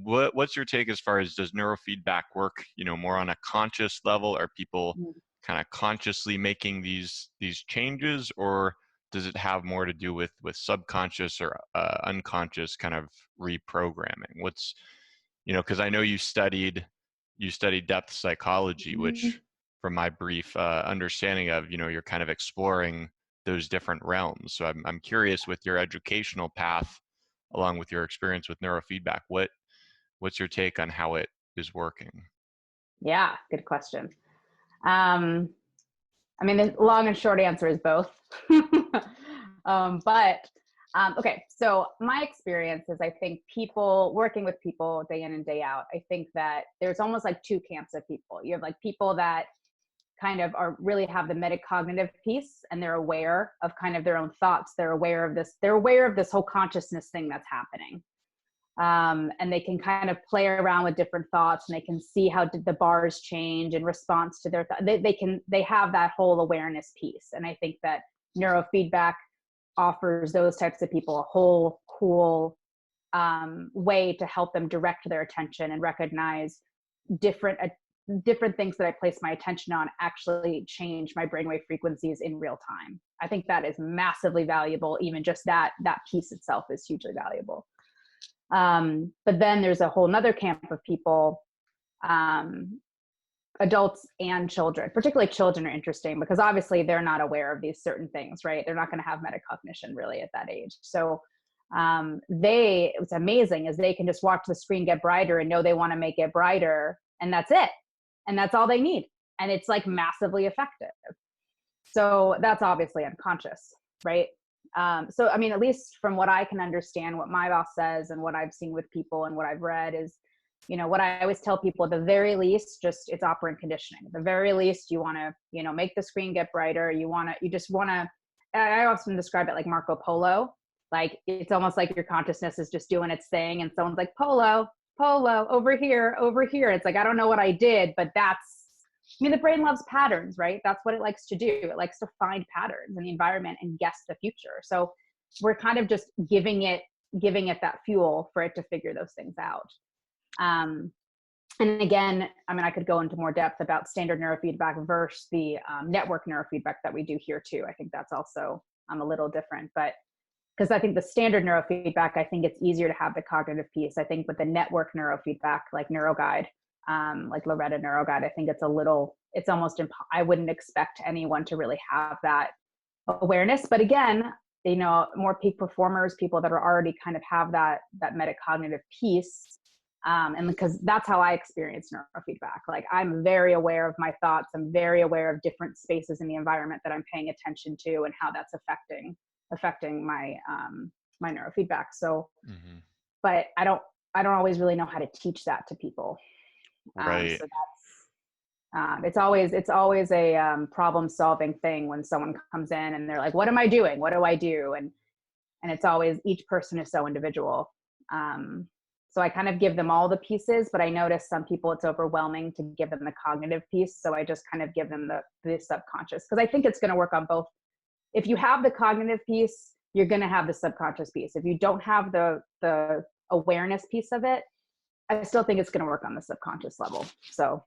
what's your take as far as, does neurofeedback work, more on a conscious level? Are people kind of consciously making these changes, or does it have more to do with subconscious or unconscious kind of reprogramming? What's, because I know you studied depth psychology, which from my brief understanding of, you're kind of exploring those different realms. So I'm curious, with your educational path, along with your experience with neurofeedback, what's your take on how it is working? Yeah, good question. I mean, the long and short answer is both. Okay, so my experience is, I think working with people day in and day out, I think that there's almost like two camps of people. You have like people that kind of really have the metacognitive piece, and they're aware of kind of their own thoughts. They're aware of this whole consciousness thing that's happening. And they can kind of play around with different thoughts, and they can see how the bars change in response to their they have that whole awareness piece. And I think that neurofeedback offers those types of people a whole cool way to help them direct their attention and recognize different things that I place my attention on actually change my brainwave frequencies in real time. I think that is massively valuable. Even just that piece itself is hugely valuable. But then there's a whole nother camp of people, adults and children. Particularly children are interesting, because obviously they're not aware of these certain things, right? They're not going to have metacognition really at that age. So what's amazing is they can just watch the screen get brighter and know they want to make it brighter, and that's it. And that's all they need. And it's like massively effective. So that's obviously unconscious, right? So, I mean, at least from what I can understand, what my boss says and what I've seen with people and what I've read is, what I always tell people, at the very least, it's operant conditioning. At the very least, you want to, make the screen get brighter. I often describe it like Marco Polo. Like, it's almost like your consciousness is just doing its thing, and someone's like, Polo, over here. It's like, I don't know what I did, but the brain loves patterns, right? That's what it likes to do. It likes to find patterns in the environment and guess the future. So we're kind of just giving it that fuel for it to figure those things out. And again, I could go into more depth about standard neurofeedback versus the network neurofeedback that we do here too. I think that's also a little different, but because I think the standard neurofeedback, I think it's easier to have the cognitive piece. I think with the network neurofeedback, like NeuroGuide, like Loretta NeuroGuide, I think it's almost I wouldn't expect anyone to really have that awareness. But again, more peak performers, people that are already kind of have that metacognitive piece. And because that's how I experience neurofeedback. Like, I'm very aware of my thoughts. I'm very aware of different spaces in the environment that I'm paying attention to and how that's affecting my my neurofeedback. So, but I don't always really know how to teach that to people. Right. So that's it's always a problem solving thing when someone comes in and they're like, what am I doing? What do I do? And it's always, each person is so individual. So I kind of give them all the pieces, but I notice some people it's overwhelming to give them the cognitive piece. So I just kind of give them the subconscious, because I think it's going to work on both. If you have the cognitive piece, you're going to have the subconscious piece. If you don't have the awareness piece of it, I still think it's going to work on the subconscious level. So